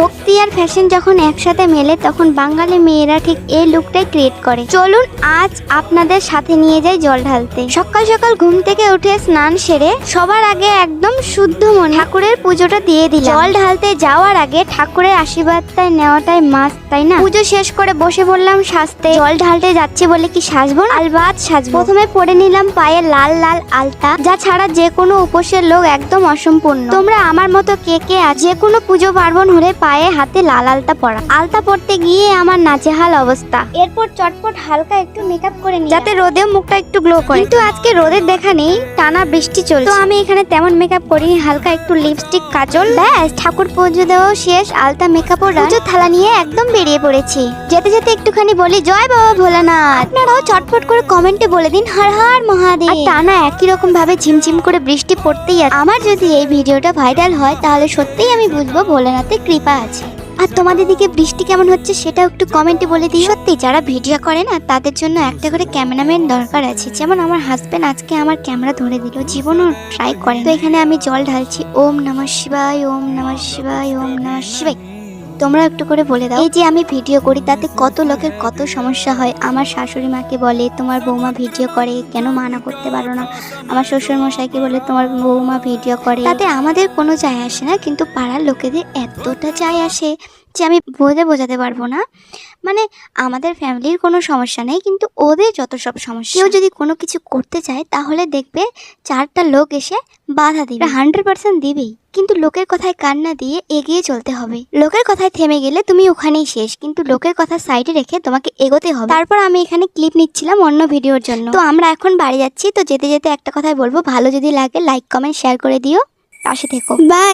ভক্তি আর ফ্যাশন যখন একসাথে মেলে তখন বাঙালি মেয়েরা ঠিক এই লুকটাই ক্রিয়েট করে। চলুন আজ আপনাদের সাথে নিয়ে যাই জল ঢালতে। সকাল সকাল ঘুম থেকে উঠে স্নান সেরে সবার আগে একদম শুদ্ধ মনে ঠাকুরের পুজোটা দিয়ে দিলাম। জল ঢালতে যাওয়ার আগে ঠাকুরের আশীর্বাদটাই নেওয়াটাই মাস্ট, তাই না? পুজো শেষ করে বসে বললাম সাজতে। জল ঢালতে যাচ্ছি বলে কি সাজবো? আলবাত সাজবো। প্রথমে পরে নিলাম পায়ে লাল লাল আলতা, যা ছাড়া যে কোনো উপোসের লোক একদম অসম্পূর্ণ। তোমরা আমার মতো কে কে যে কোনো পুজো পার্বণ হলে পায়ে হাতে লাল আলতা পরা। আলতা পরতে গিয়ে আমার নাজেহাল অবস্থা। এরপর চটপট হালকা একটু মেকআপ করে নিই, যাতে রোদেও মুখটা একটু গ্লো করে। কিন্তু আজকে রোদের দেখা নেই, টানা বৃষ্টি চলছে, তো আমি এখানে তেমন মেকআপ করিনি। হালকা একটু লিপস্টিক, কাজল, ব্যাস ঠাকুর পুজো দেওয়া শেষ। আলতা মেকআপও পুজোর থালা নিয়ে একদম বেরিয়ে পড়েছি। যেতে যেতে একটুখানি বলি জয় বাবা ভোলানাথ। আপনারাও চটপট করে কমেন্টে বলে দিন হর হর মহাদেব। আর টানা একই রকম ভাবে ঝিমঝিম করে বৃষ্টি পড়তেই আছে। আমার যদি এই ভিডিওটা ভাইরাল হয় তাহলে সত্যিই আমি বুঝবো ভোলানাথের কৃপা আছে। আর তোমাদের দিকে বৃষ্টি কেমন হচ্ছে সেটাও একটু কমেন্টে বলে দিই। সত্যি যারা ভিডিও করে না তাদের জন্য একটা করে ক্যামেরাম্যান দরকার আছে। যেমন আমার হাজবেন্ড আজকে আমার ক্যামেরা ধরে দিল, জীবনও ট্রাই করে। তো এখানে আমি জল ঢালছি। ওম নমঃ শিবায়, ওম নমঃ শিবায়, ওম নমঃ শিবায়। তোমরা একটু করে বলে দাও, এই যে আমি ভিডিও করি তাতে কত লোকের কত সমস্যা হয়। আমার শাশুড়ি মাকে বলে তোমার বৌমা ভিডিও করে, কেন মানা করতে পারো না? আমার শ্বশুর মশাইকে বলে তোমার বৌমা ভিডিও করে। তাতে আমাদের কোনো যায় আসে না, কিন্তু পাড়ার লোকেদের এতটা যায় আসে যে আমি বোঝাতে পারবো না। মানে আমাদের ফ্যামিলির কোনো সমস্যা নেই, কিন্তু ওদের যত সব সমস্যা। কেউ যদি কোনো কিছু করতে চায় তাহলে দেখবে চারটা লোক এসে বাধা দিবে, 100% দিবেই। কিন্তু লোকের কথায় কান না দিয়ে এগিয়ে চলতে হবে। লোকের কথায় থেমে গেলে তুমি ওখানেই শেষ, কিন্তু লোকের কথা সাইডে রেখে তোমাকে এগোতে হবে। তারপর আমি এখানে ক্লিপ নিচ্ছিলাম অন্য ভিডিওর জন্য। তো আমরা এখন বাড়ি যাচ্ছি। তো যেতে যেতে একটা কথাই বলবো, ভালো যদি লাগে লাইক কমেন্ট শেয়ার করে দিও, পাশে থেকো। বাই।